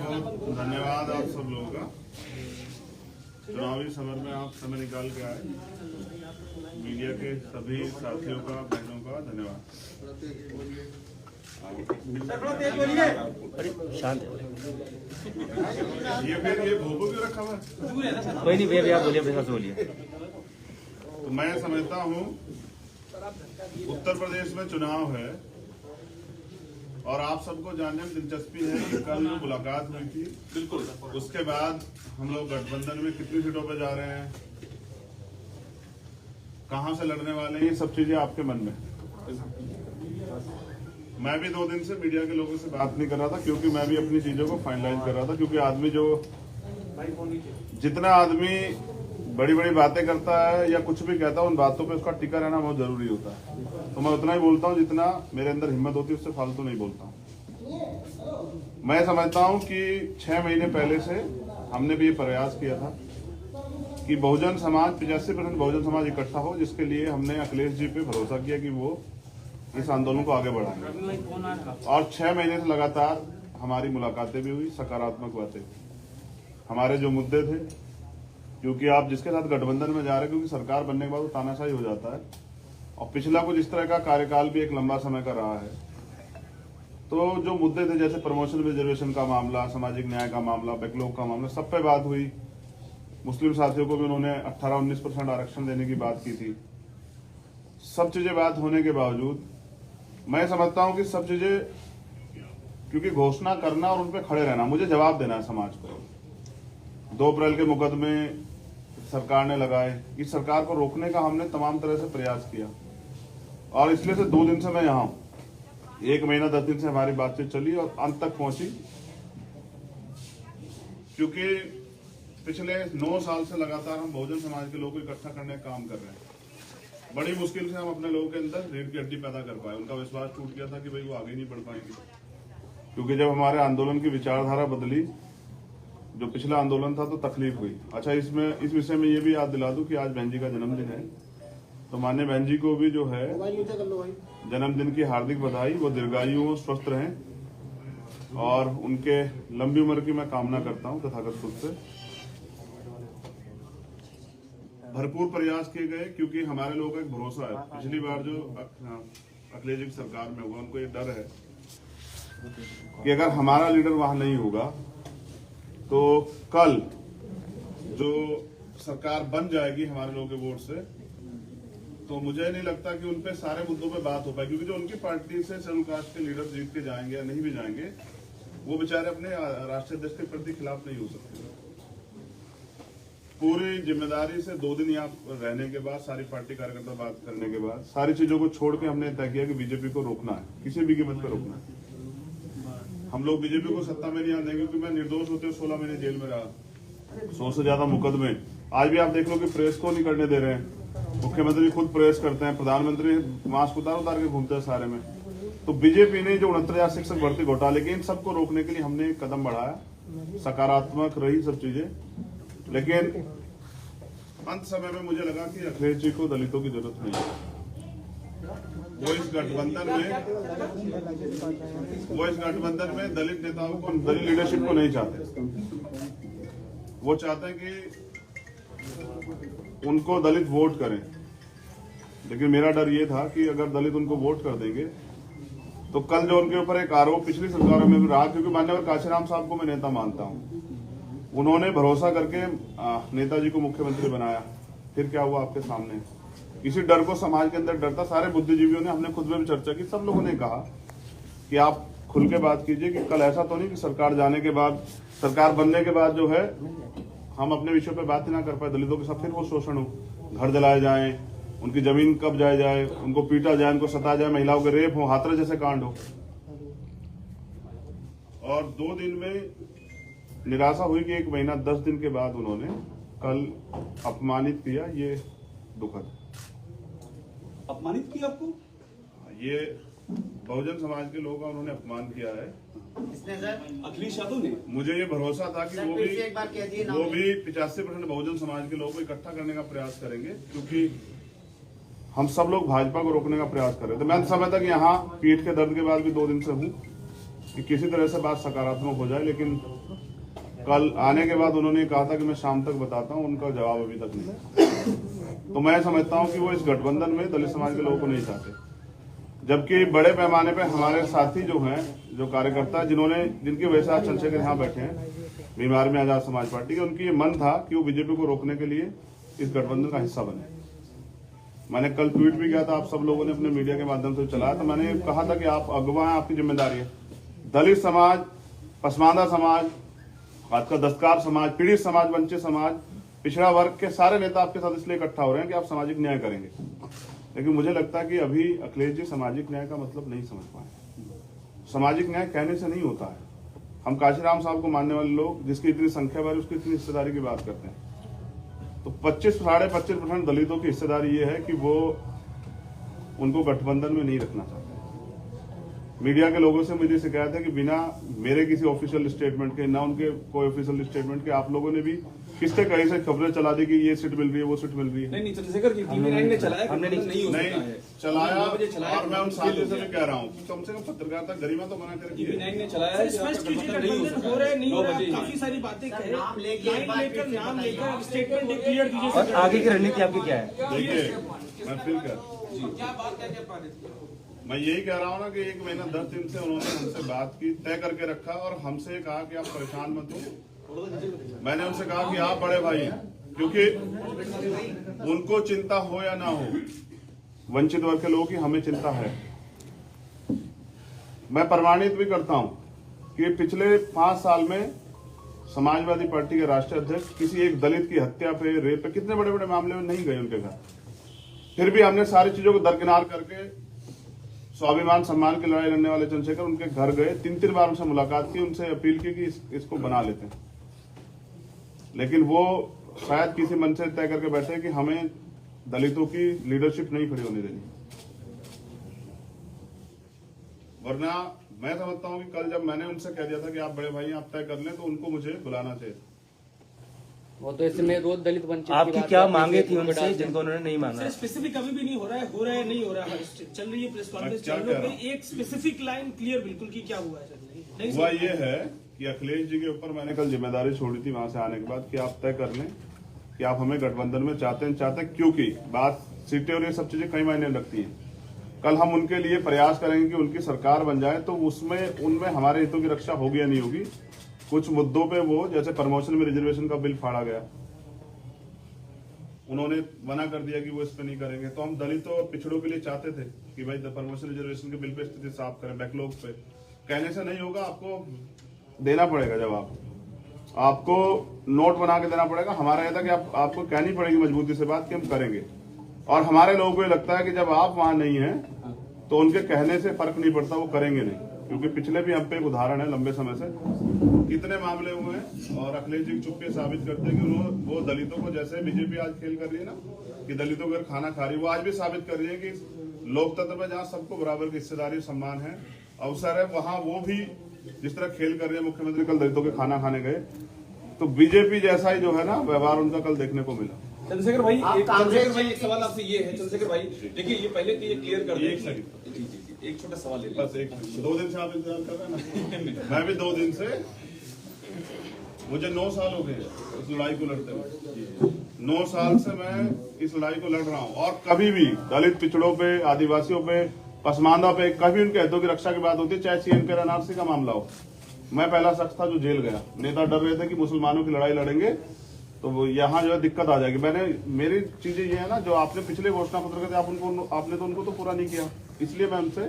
बहुत धन्यवाद आप सब लोगों का। चुनावी समर में आप समय निकाल के आए। मीडिया के सभी साथियों का, बहनों का धन्यवाद। शांत ये फिर ये भोपो क्यों रखा हुआ है? कोई नहीं भैया, आप बोलिए, अपने साथ बोलिए। तो मैं समझता हूँ उत्तर प्रदेश में चुनाव है और आप सबको जानने में दिलचस्पी है कि कल मुलाकात हुई थी। बिल्कुल। उसके बाद हम लोग गठबंधन में कितनी सीटों पे जा रहे हैं, कहां से लड़ने वाले हैं, ये सब चीजें आपके मन में। मैं भी 2 दिन से मीडिया के लोगों से बात नहीं कर रहा था क्योंकि मैं भी अपनी चीजों को फाइनलाइज कर रहा था। क्योंकि आदमी जितना आदमी बड़ी बड़ी बातें करता है या कुछ भी कहता है, उन बातों पे उसका टिका रहना बहुत जरूरी होता है। तो मैं उतना ही बोलता हूँ जितना मेरे अंदर हिम्मत होती है, उससे फालतू नहीं बोलता हूँ। मैं समझता हूँ कि 6 महीने पहले से हमने भी ये प्रयास किया था कि बहुजन समाज 85% बहुजन समाज इकट्ठा हो, जिसके लिए हमने अखिलेश जी पे भरोसा किया कि वो इस आंदोलन को आगे बढ़ाएंगे। और 6 महीने से लगातार हमारी मुलाकातें भी हुई, सकारात्मक बातें। हमारे जो मुद्दे थे, क्योंकि आप जिसके साथ गठबंधन में जा रहे हैं, क्योंकि सरकार बनने के बाद वो तानाशाही हो जाता है और पिछला कुछ इस तरह का कार्यकाल भी एक लंबा समय का रहा है। तो जो मुद्दे थे जैसे प्रमोशन रिजर्वेशन का मामला, सामाजिक न्याय का मामला, बैकलॉग का मामला, सब पे बात हुई। मुस्लिम साथियों को भी उन्होंने 18-19% आरक्षण देने की बात की थी। सब चीजें बात होने के बावजूद मैं समझता हूं कि सब चीजें, क्योंकि घोषणा करना और उन पर खड़े रहना, मुझे जवाब देना है समाज को। 2 अप्रैल के मुकदमे सरकार ने लगाए, इस सरकार को रोकने का हमने तमाम तरह से प्रयास किया और इसलिए से 2 दिन से मैं यहाँ हूं। 1 महीना 10 दिन से हमारी बातचीत चली और अंत तक पहुंची, क्योंकि पिछले 9 साल से लगातार हम बहुजन समाज के लोगों को इकट्ठा करने का काम कर रहे हैं। बड़ी मुश्किल से हम अपने लोगों के अंदर रीढ़ की हड्डी पैदा कर पाए। उनका विश्वास टूट गया था कि भाई वो आगे नहीं बढ़ पाएंगे, क्योंकि जब हमारे आंदोलन की विचारधारा बदली, जो पिछला आंदोलन था, तो तकलीफ हुई। अच्छा, इस विषय में ये भी याद दिला दूं कि आज बहन जी का जन्मदिन है, तो माननीय बहन जी को भी जो है जन्मदिन की हार्दिक बधाई। वो दीर्घायु हो, स्वस्थ रहें और उनके लंबी उम्र की मैं कामना करता हूं तथागत खुद से। भरपूर प्रयास किए गए, क्योंकि हमारे लोगों का एक भरोसा है। पिछली बार जो अखिलेश जी की सरकार में हुआ, उनको ये डर है कि अगर हमारा लीडर वहां नहीं होगा तो कल जो सरकार बन जाएगी हमारे लोगों के वोट से, तो मुझे नहीं लगता कि उनपे सारे मुद्दों पे बात हो पाएगी। क्योंकि जो उनकी पार्टी से शेड्यूल कास्ट के लीडर जीत के जाएंगे या नहीं भी जाएंगे, वो बेचारे अपने राष्ट्रीय अध्यक्ष के प्रति खिलाफ नहीं हो सकते। पूरी जिम्मेदारी से 2 दिन यहाँ रहने के बाद, सारी पार्टी कार्यकर्ता बात करने के बाद, सारी चीजों को छोड़ के हमने तय किया कि बीजेपी को रोकना है, किसी भी कीमत पर रोकना है। हम लोग बीजेपी को सत्ता में नहीं आने देंगे, क्योंकि मैं निर्दोष होते 16 महीने जेल में रहा, 100 से ज्यादा मुकदमे। आज भी आप देख लो कि प्रेस को नहीं करने दे रहे हैं। मुख्यमंत्री खुद प्रेस करते हैं, प्रधानमंत्री मास्क उतार के घूमते हैं सारे में। तो बीजेपी ने जो 69,000 शिक्षक भर्ती घोटाले के, इन सबको रोकने के लिए हमने एक कदम बढ़ाया। सकारात्मक रही सब चीजें, लेकिन अंत समय में मुझे लगा कि अखिलेश जी को दलितों की जरूरत नहीं है। वो इस गठबंधन में दलित नेताओं को, दलित लीडरशिप को नहीं चाहते। वो चाहते हैं कि उनको दलित वोट करें। लेकिन मेरा डर ये था कि अगर दलित उनको वोट कर देंगे तो कल जो उनके ऊपर एक आरोप पिछली सरकारों में भी रहा, क्योंकि मान्यवर काशीराम साहब को मैं नेता मानता हूं, उन्होंने भरोसा करके नेताजी को मुख्यमंत्री बनाया। फिर क्या हुआ आपके सामने। इसी डर को समाज के अंदर डर था। सारे बुद्धिजीवियों ने, हमने खुद में भी चर्चा की, सब लोगों ने कहा कि आप खुल के बात कीजिए कि कल ऐसा तो नहीं कि सरकार जाने के बाद, सरकार बनने के बाद जो है हम अपने विषय पे बात ही ना कर पाए, दलितों के साथ फिर वो शोषण हो, घर जलाए जाए, उनकी जमीन कब्जाए जाए, उनको पीटा जाए, उनको सताया जाए, महिलाओं के रेप हो, हाथरस जैसे कांड हो। और 2 दिन में निराशा हुई कि 1 महीना 10 दिन के बाद उन्होंने कल अपमानित किया। ये दुखद। अपमानित किया आपको? ये बहुजन समाज के लोगों का उन्होंने अपमान किया है। किसने सर? अखिलेश यादव ने। मुझे ये भरोसा था कि वो भी 85% बहुजन समाज के लोगों को इकट्ठा करने का प्रयास करेंगे, क्योंकि हम सब लोग भाजपा को रोकने का प्रयास कर रहे थे। मैं समझता कि यहाँ पीठ के दर्द के बाद भी 2 दिन से हूँ, कि किसी तरह से बात सकारात्मक हो जाए, लेकिन कल आने के बाद उन्होंने कहा था कि मैं शाम तक बताता हूं, उनका जवाब अभी तक नहीं। तो मैं समझता हूं कि वो इस गठबंधन में दलित समाज के लोगों को नहीं चाहते, जबकि बड़े पैमाने पे हमारे साथी जो हैं, जो कार्यकर्ता जिनकी वजह से आज चंद्रशेखर यहाँ बैठे हैं बीमार में आजाद समाज पार्टी के, उनकी ये मन था कि वो बीजेपी को रोकने के लिए इस गठबंधन का हिस्सा बने। मैंने कल ट्वीट भी किया था, आप सब लोगों ने अपने मीडिया के माध्यम से चलाया, तो मैंने कहा था कि आप अगुवा हैं, आपकी जिम्मेदारी है। दलित समाज, पसमानदा समाज, आपका दस्तकार समाज, पीड़ित समाज, वंचित समाज, पिछड़ा वर्ग के सारे नेता आपके साथ इसलिए इकट्ठा हो रहे हैं कि आप सामाजिक न्याय करेंगे। लेकिन मुझे लगता है कि अभी अखिलेश जी सामाजिक न्याय का मतलब नहीं समझ पाए। सामाजिक न्याय कहने से नहीं होता है। हम काशीराम साहब को मानने वाले लोग, जिसकी इतनी संख्या बार उसकी इतनी हिस्सेदारी की बात करते हैं, तो 25-25% दलितों की हिस्सेदारी ये है कि वो उनको गठबंधन में नहीं रखना चाहते। मीडिया के लोगों से मुझे शिकायत है कि बिना मेरे किसी ऑफिशियल स्टेटमेंट के, ना उनके कोई ऑफिशियल स्टेटमेंट के, आप लोगों ने भी किससे कहीं से खबरें चला दी कि ये सीट मिल रही है, वो सीट मिल रही है। नहीं चंद्रशेखर की TV9 ने चलाया, हमने नहीं चलाया। और मैं उन साथियों से भी कह रहा हूँ, कम से कम पत्रकारिता गरिमा तो बना कर TV9 ने चलाया, स्पष्ट कीजिए गठबंधन हो रहा है नहीं हो रहा है, काफी सारी बातें कहे, नाम लेकर स्टेटमेंट क्लियर कीजिए। और आगे की रणनीति आपकी क्या है? देखिए, मैं फिर मैं यही कह रहा हूँ ना कि 1 महीना 10 दिन से उन्होंने हमसे बात की, तय करके रखा और हमसे कहा कि आप परेशान मत हो। मैंने उनसे कहा कि आप बड़े भाई हैं, क्योंकि उनको चिंता हो या ना हो, वंचित वर्ग के लोगों की हमें चिंता है। मैं प्रमाणित भी करता हूं कि पिछले 5 साल में समाजवादी पार्टी के राष्ट्रीय अध्यक्ष किसी एक दलित की हत्या पे, रेप पे, कितने बड़े बड़े मामले में नहीं गए उनके घर। फिर भी हमने सारी चीजों को दरकिनार करके स्वाभिमान सम्मान की लड़ाई लड़ने वाले चंद्रशेखर उनके घर गए, 3-3 बार उनसे मुलाकात की, उनसे अपील की कि इसको बना लेते हैं। लेकिन वो शायद किसी मन से तय करके बैठे कि हमें दलितों की लीडरशिप नहीं खड़ी होने देनी। वरना मैं समझता हूं कि कल जब मैंने उनसे कह दिया था कि आप बड़े भाई आप तय कर लें, तो उनको मुझे बुलाना चाहिए। वो तो इसमें रोज दलित वंचित आपकी क्या मांगे थी उनसे जिनको उन्होंने नहीं मांगा? स्पेसिफिक अभी भी नहीं हो रहा है नहीं हो रहा है, चल रही है प्रेस कॉन्फ्रेंस, चल रही है, एक स्पेसिफिक लाइन क्लियर बिल्कुल की क्या हुआ है। हुआ ये है कि अखिलेश जी के ऊपर मैंने कल जिम्मेदारी छोड़ी थी वहां से आने के बाद कि आप तय कर लें कि आप हमें गठबंधन में चाहते हैं, क्योंकि बात सीटें और ये सब चीजें कई मायने रखती है। कल हम उनके लिए प्रयास करेंगे कि उनकी सरकार बन जाए, तो उनमें हमारे हितों की रक्षा होगी या नहीं होगी। कुछ मुद्दों पे वो, जैसे प्रमोशन में रिजर्वेशन का बिल फाड़ा गया, उन्होंने मना कर दिया कि वो इस पे नहीं करेंगे। तो हम दलितों और पिछड़ों के लिए चाहते थे कि भाई प्रमोशन रिजर्वेशन के बिल पे स्थिति साफ करें, बैकलॉग पे। कहने से नहीं होगा, आपको देना पड़ेगा जवाब, आपको नोट बना के देना पड़ेगा। हमारा यह था कि आपको कहनी पड़ेगी मजबूती से बात कि हम करेंगे। और हमारे लोगों को लगता है कि जब आप वहां नहीं हैं तो उनके कहने से फर्क नहीं पड़ता, वो करेंगे नहीं। क्योंकि पिछले भी हम पे एक उदाहरण है, लंबे समय से कितने मामले हुए हैं और अखिलेश जी चुप के साबित करते हैं कि वो दलितों को, जैसे बीजेपी आज खेल कर रही है ना कि दलितों को खाना खा रही है, वो आज भी साबित कर रही है कि लोकतंत्र में जहाँ सबको बराबर की हिस्सेदारी, सम्मान है, अवसर है, वहां वो भी जिस तरह खेल कर रही है। मुख्यमंत्री कल दलितों के खाना खाने गए, तो बीजेपी जैसा ही जो है ना व्यवहार उनका कल देखने को मिला। चंद्रशेखर भाई एक सवाल आपसे ये है, चंद्रशेखर भाई देखिए, ये पहले तो ये क्लियर कर दें। एक छोटा सवाल ले बस 2 दिन से आप इंतजार कर रहे हैं ना। मैं भी 2 दिन से, मुझे 9 साल हो गए इस लड़ाई को लड़ते हुए। 9 साल से मैं इस लड़ाई को लड़ रहा हूं और कभी भी दलित, पिछड़ों पे, आदिवासियों पे, पसमानदा पे कभी उनके हितों की रक्षा की बात होती है, चाहे CNP और NRC का मामला हो। मैं पहला शख्स था जो जेल गया। नेता डर रहे थे कि मुसलमानों की लड़ाई लड़ेंगे तो वो यहाँ जो है दिक्कत आ जाएगी। मेरी चीजें ये है ना, जो आपने पिछले घोषणा पत्र के थे आपने तो उनको तो पूरा नहीं किया, इसलिए मैं उनसे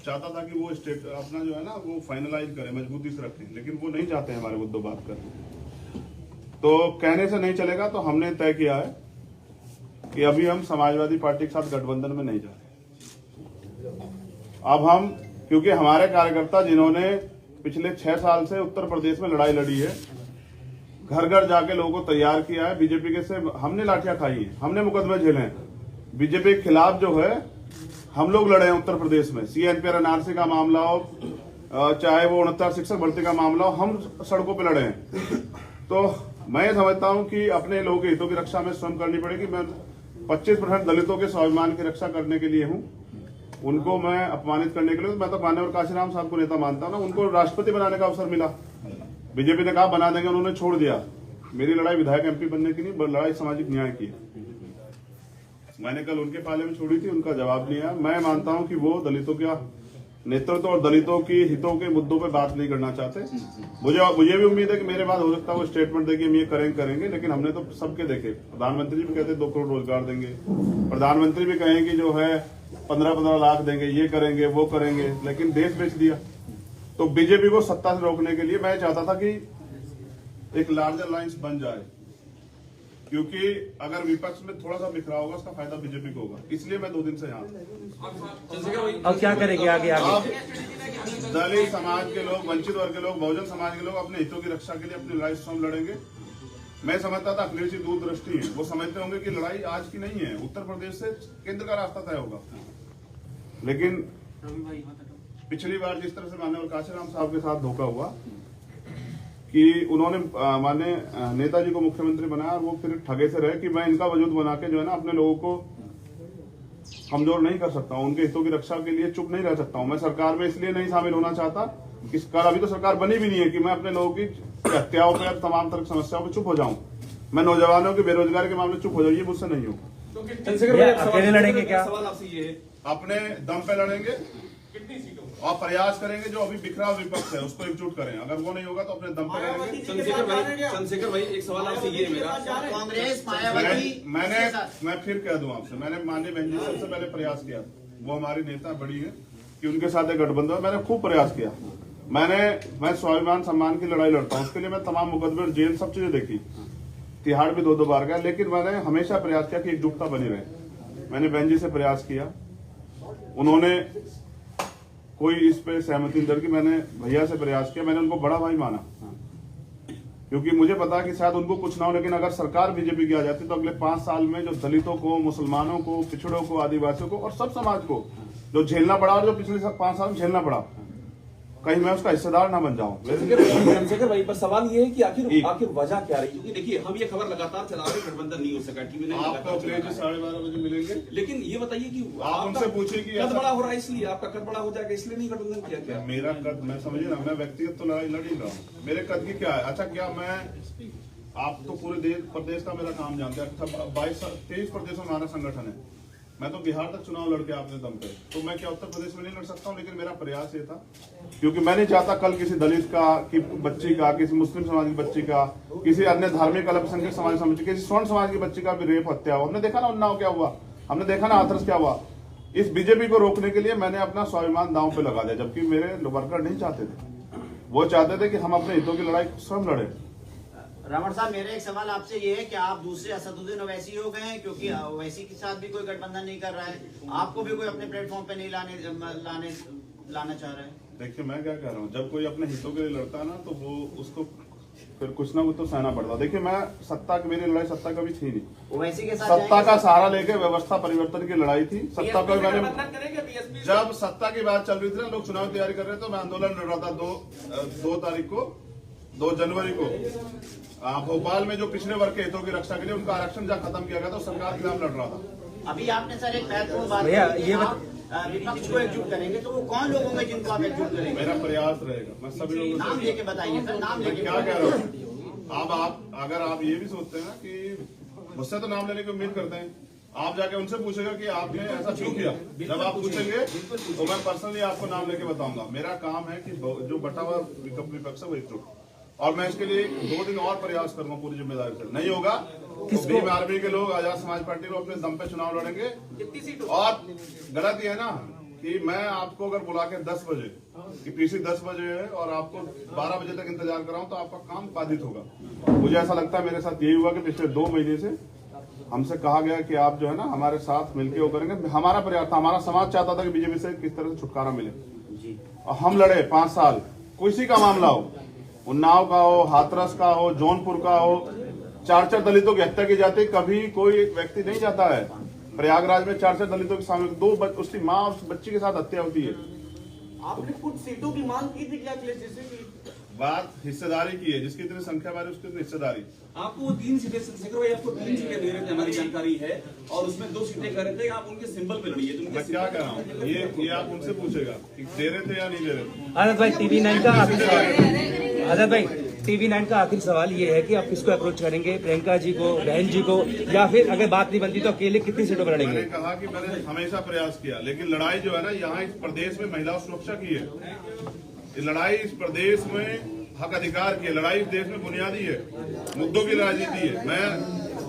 चाहता था कि वो स्टेट अपना जो है ना वो फाइनलाइज करें, मजबूती से रखें, लेकिन वो नहीं चाहते हैं हमारे मुद्दों बात करने। तो कहने से नहीं चलेगा, तो हमने तय किया है कि अभी हम समाजवादी पार्टी के साथ गठबंधन में नहीं जा रहे। अब हम, क्योंकि हमारे कार्यकर्ता जिन्होंने पिछले 6 साल से उत्तर प्रदेश में लड़ाई लड़ी है, घर घर जाके लोगों को तैयार किया है, बीजेपी के से हमने लाठियां खाई है, हमने मुकदमे झेले हैं, बीजेपी के खिलाफ जो है हम लोग लड़े हैं उत्तर प्रदेश में। CNP और NRC का मामला हो, चाहे वो 69 शिक्षक भर्ती का मामला हो, हम सड़कों पे लड़े हैं। तो मैं समझता हूं कि अपने लोगों के हितों की रक्षा में स्वयं करनी पड़ेगी। मैं 25% दलितों के स्वाभिमान की रक्षा करने के लिए हूं उनको मैं अपमानित करने के लिए, मैं तो मान्यवर काशीराम साहब को नेता मानता हूं ना, उनको राष्ट्रपति बनाने का अवसर मिला, बीजेपी ने कहा बना देंगे, उन्होंने छोड़ दिया। मेरी लड़ाई विधायक एमपी बनने की नहीं, लड़ाई सामाजिक न्याय की है। मैंने कल उनके पाले में छोड़ी थी, उनका जवाब नहीं आया। मैं मानता हूं कि वो दलितों का नेतृत्व और दलितों की हितों के मुद्दों पे बात नहीं करना चाहते। मुझे भी उम्मीद है कि मेरे बाद हो सकता है वो स्टेटमेंट देंगे, हम ये करेंगे, लेकिन हमने तो सबके देखे। प्रधानमंत्री भी कहते 2 करोड़ रोजगार देंगे, प्रधानमंत्री भी कहेंगे जो है 15-15 लाख देंगे, ये करेंगे वो करेंगे, लेकिन देश बेच दिया। तो बीजेपी को सत्ता से रोकने के लिए मैं चाहता था कि एक लार्जर अलायंस बन जाए, क्योंकि अगर विपक्ष में थोड़ा सा बिखरा होगा उसका फायदा बीजेपी को होगा। इसलिए मैं 2 दिन से यहाँ। चंद्रशेखर भाई अब क्या करेंगे आगे? अब दलित समाज के लोग, वंचित वर्ग के लोग, बहुजन समाज के लोग अपने हितों की रक्षा के लिए अपनी लड़ाई स्वयं लड़ेंगे। मैं समझता था अखिलेश जी दूरदृष्टि है, वो समझते होंगे कि लड़ाई आज की नहीं है, उत्तर प्रदेश से केंद्र का रास्ता तय होगा। लेकिन पिछली बार जिस तरह से माननीय काशीराम साहब के साथ धोखा हुआ कि उन्होंने माननीय नेताजी को मुख्यमंत्री बनाया और वो फिर ठगे से रहे कि मैं इनका वजूद बना के जो है ना अपने लोगों को कमजोर नहीं कर सकता हूं, उनके हितों की रक्षा के लिए चुप नहीं रह सकता हूं। मैं सरकार में इसलिए नहीं शामिल होना चाहता कि अभी तो सरकार बनी भी नहीं है कि मैं अपने लोगों की हत्याओं पर, तमाम तरह की समस्याओं पर चुप हो जाऊं। मैं नौजवानों की बेरोजगारी के मामले चुप हो जाऊं, ये मुझसे नहीं हो। चंद्रशेखर भाई अकेले लड़ेंगे क्या? सवाल आपसे ये है, अपने दम पे लड़ेंगे और प्रयास करेंगे जो अभी बिखरा हुआ विपक्ष है उसको एकजुट करें। अगर वो नहीं होगा तो अपने दम पे लड़ेंगे। चंद्रशेखर भाई एक सवाल आपसे ये है मेरा, कांग्रेस मायावती मैं फिर कह दूं आपसे, मैंने माननीय बहन जी से सबसे पहले प्रयास किया, वो हमारी नेता बड़ी है, कि उनके साथ एक गठबंधन है। मैंने खूब प्रयास किया। मैं स्वाभिमान सम्मान की लड़ाई लड़ता हूं, उसके लिए मैं तमाम मुकदमे और जेल सब चीजें देखी, तिहाड़ भी 2 बार गया, लेकिन मैंने हमेशा प्रयास किया कि एकजुटता बनी रहे। मैंने बहन जी से प्रयास किया, उन्होंने कोई इस पे सहमति दर की। मैंने भैया से प्रयास किया, मैंने उनको बड़ा भाई माना, क्योंकि मुझे पता कि शायद उनको कुछ ना हो, लेकिन अगर सरकार बीजेपी की आ जाती तो अगले 5 साल में जो दलितों को, मुसलमानों को, पिछड़ों को, आदिवासियों को और सब समाज को जो झेलना पड़ा और जो पिछले 5 साल में झेलना पड़ा, कहीं मैं उसका हिस्सेदार ना बन जाऊं। चंद्रशेखर भाई पर सवाल ये है कि आखिर वजह क्या रही? क्योंकि देखिए हम ये खबर लगातार चला रहे, गठबंधन नहीं हो सका, टीवी ने आपको अखिलेश जी 12:30 बजे मिलेंगे, लेकिन ये बताइए कि आप उनसे पूछिए कि कद बड़ा हो रहा है, इसलिए आपका कद बड़ा हो जाएगा इसलिए नहीं गठबंधन किया क्या? मेरा कद, मैं समझिए ना, मैं व्यक्तिगत तो लड़ाई लड़ ही रहा हूँ, मेरे कद की क्या है? अच्छा, क्या मैं, आप तो पूरे देश प्रदेश का मेरा काम जानते हैं, 23 प्रदेशों में हमारा संगठन है। मैं तो बिहार तक चुनाव लड़के अपने दम पे, तो मैं क्या उत्तर प्रदेश में नहीं लड़ सकता हूँ? लेकिन मेरा प्रयास ये था, क्योंकि मैं नहीं चाहता कल किसी दलित का की बच्ची का, किसी मुस्लिम समाज की बच्ची का, किसी अन्य धार्मिक अल्पसंख्यक समाज समझ, किसी स्वर्ण समाज की बच्ची का भी रेप, हत्या हो। हमने देखा ना उन्नाव क्या हुआ, हमने देखा ना हाथरस क्या हुआ। इस बीजेपी को रोकने के लिए मैंने अपना स्वाभिमान दांव पे लगा दिया, जबकि मेरे वर्कर नहीं चाहते थे, वो चाहते थे कि हम अपने हितों की लड़ाई स्वयं लड़े। रमण साहब, मेरा एक सवाल आपसे ये है कि आप दूसरे असदुद्दीन ओवैसी हो गए हैं, क्योंकि ओवैसी के साथ भी कोई गठबंधन नहीं कर रहा है, आपको भी कोई अपने प्लेटफॉर्म पे नहीं लाना चाह रहा है। देखिए मैं क्या कह रहा हूँ, जब कोई अपने हितों के लिए लड़ता है ना तो वो उसको फिर कुछ ना कुछ तो सहना पड़ता। देखिए मैं मेरी लड़ाई सत्ता कभी थी नहीं, ओवैसी के साथ सत्ता का सहारा लेके व्यवस्था परिवर्तन की लड़ाई थी। सत्ता को मैंने, जब सत्ता की बात चल रही थी ना, लोग चुनाव तैयारी कर रहे थे, मैं आंदोलन लड़ रहा था 2 जनवरी को भोपाल में, जो पिछड़े वर्ग के हितों की रक्षा के लिए उनका आरक्षण जहाँ खत्म किया गया था, सरकार के खिलाफ लड़ रहा था। अभी आपने सर एक महत्वपूर्ण बात विपक्ष को एकजुट करेंगे, तो वो कौन लोग होंगे जिनको आप एकजुट करेंगे? मेरा प्रयास रहेगा, मैं सभी लोगों से नाम लेके बताइए सर, नाम लेके। क्या कह रहा हूँ, अब आप अगर आप ये भी सोचते हैं ना कि मुझसे तो नाम लेने की उम्मीद करते हैं, आप जाके उनसे पूछेगा कि आपने ऐसा क्यों किया। जब आप पूछेंगे तो मैं पर्सनली आपको नाम लेके बताऊंगा। मेरा काम है कि जो बटा हुआ विपक्ष है वो एकजुट, और मैं इसके लिए 2 दिन और प्रयास करूंगा पूरी जिम्मेदारी से। नहीं होगा तो भीम आर्मी के लोग, आजाद समाज पार्टी को अपने दम पे चुनाव लड़ेंगे। और गलत ये है ना कि मैं आपको अगर बुला के 10 बजे कि पीसी 10 बजे है और आपको 12 बजे तक इंतजार कराऊं तो आपका काम बाधित होगा। मुझे ऐसा लगता है मेरे साथ यही हुआ कि पिछले 2 महीने से हमसे कहा गया कि आप जो है ना हमारे साथ मिलकर वो करेंगे। हमारा प्रयास था, हमारा समाज चाहता था कि बीजेपी से किस तरह से छुटकारा मिले, और हम लड़े 5 साल। किसी का मामला हो, उन्नाव का हो, हाथरस का हो, जौनपुर का हो, 4 दलितों की हत्या की जाती, कभी कोई व्यक्ति नहीं जाता है। प्रयागराज में 4 दलितों के सामने उसकी माँ उस बच्ची के साथ हत्या होती है। आपने कुछ सीटों की मांग की थी क्या अखिलेश जी से? बात हिस्सेदारी की है, जिसकी इतनी संख्या बारी उसकी इतनी हिस्सेदारी। आपको वो 3 सीटें, चंद्रशेखर भाई आपको 3 सीटें दे रहे थे, हमारी जानकारी है, और उसमें 2 सीटें कह रहे थे आप उनके सिंबल पे लड़िए। तो मैं क्या कह रहा हूँ, ये आप उनसे पूछेगा कि दे रहे थे या नहीं दे रहे थे। आजाद भाई TV9 का आखिरी सवाल, आजाद भाई TV9 का आखिरी सवाल ये है कि आप किसको अप्रोच करेंगे, प्रियंका जी को, बहन जी को, या फिर अगर बात नहीं बनती तो अकेले कितनी सीटों पर मैंने लड़ेंगे? कहा कि मैंने हमेशा प्रयास किया, लेकिन लड़ाई जो है ना यहाँ इस प्रदेश में महिला सुरक्षा की है। ये लड़ाई इस प्रदेश में हक अधिकार की है, लड़ाई इस देश में बुनियादी है, मुद्दों की राजनीति है। मैं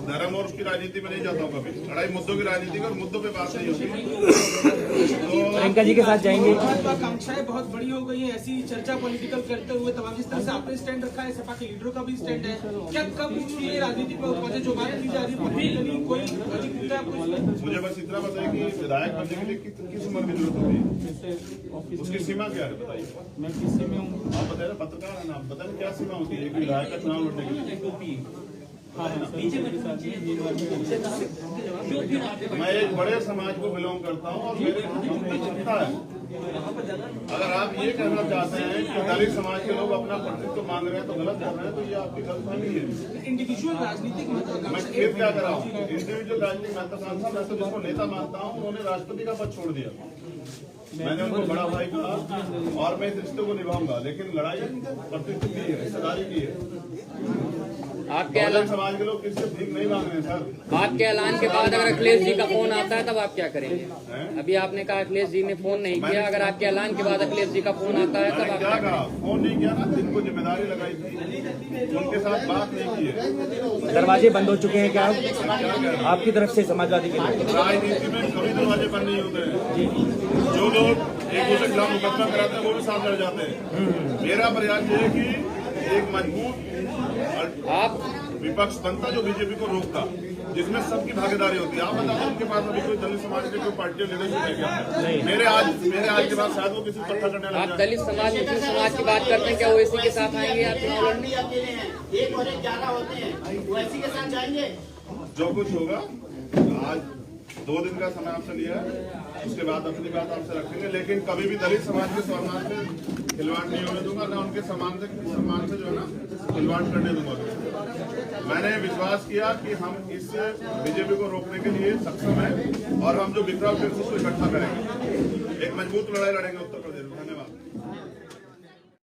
धर्म और उसकी राजनीति में नहीं जाता हूँ कभी, लड़ाई मुद्दों की राजनीति और मुद्दों पे बात नहीं होती। तो प्रियंका जी के साथ जाएंगे। महत्वाकांक्षाएं बहुत बड़ी हो गई है, ऐसी चर्चा पॉलिटिकल करते हुए तमाम जिस तरह से आपने स्टैंड रखा है, सपा के लीडरों का भी स्टैंड है, क्या कब ये राजनीति में पहुंचे जो बात की जा रही है, कोई अधिक मुद्दा आपको? मुझे बस इतना बताइए कि विधायक बनने के लिए किस उम्र की जरूरत होती है, उसकी सीमा क्या है बताइए। मैं किसी में हूँ, आप बताइए, पत्रकार है ना, आप बताइए क्या सीमा होती है एक विधायक का चुनाव लड़ने के लिए। मैं एक बड़े समाज को बिलोंग करता हूँ और मेरे चिंता है। अगर आप ये कहना चाहते हैं कि दलित समाज के लोग अपना प्रतिनिधित्व मांग रहे हैं तो गलत कर रहे हैं, तो ये आपकी गलतफहमी है। इंडिविजुअल राजनीतिक मैं फिर क्या कर रहा हूँ, इंडिविजुअल राजनीतिक महत्वाकांक्षा, मैं तो जिसको नेता मानता हूँ उन्होंने राष्ट्रपति का पद छोड़ दिया। मैंने उनको बड़ा भाई कहा और मैं इस रिश्ते को निभाऊंगा, लेकिन लड़ाई प्रतिनिधित्व की है, हिस्सेदारी की है। आपके ऐलान समाज के लोग किससे भीख नहीं मांग रहे हैं सर। आपके ऐलान के बाद अगर अखिलेश जी का फोन आता है तब आप क्या करेंगे? अभी आपने कहा अखिलेश जी ने फोन नहीं किया, अगर आपके ऐलान के बाद अखिलेश जी का फोन आता है तब मैंने आप क्या कहा, फोन नहीं किया ना, जिनको जिम्मेदारी लगाई थी उनके साथ बात नहीं की है। दरवाजे बंद हो चुके हैं क्या आपकी तरफ से समाजवादी के लिए? राजनीति में कभी दरवाजे बंद नहीं होते हैं। जो लोग एक दूसरे के खिलाफ मुकदमा कराते हैं वो भी साथ लड़ जाते हैं। मेरा प्रयास ये है कि एक मजबूत आप विपक्ष बनता जो बीजेपी को रोकता, जिसमें सबकी भागीदारी होती है। आप बताओ उनके पास अभी कोई दलित समाज के कोई पार्टी लीडरशिप है क्या? मेरे आज के बाद शायद वो किसी को इकट्ठा करने लग आप जाए। दलित समाज मुस्लिम समाज की बात करते हैं, क्या वो इसी के साथ आएंगे आप चुनाव लड़ने? अकेले हैं, 1 और 1 11 होते हैं, वो ऐसी के साथ जाएंगे। जो कुछ होगा, आज 2 दिन का समय आपसे लिया है, उसके बाद अपनी बात आपसे रखेंगे, लेकिन कभी भी दलित समाज के सम्मान से खिलवाड़ नहीं होने दूंगा, ना उनके सम्मान से जो है ना खिलवाड़ करने दूंगा। मैंने विश्वास किया कि हम इस बीजेपी को रोकने के लिए सक्षम हैं और हम जो बिखरा फिर उसको इकट्ठा करेंगे, एक मजबूत लड़ाई लड़ेंगे उत्तर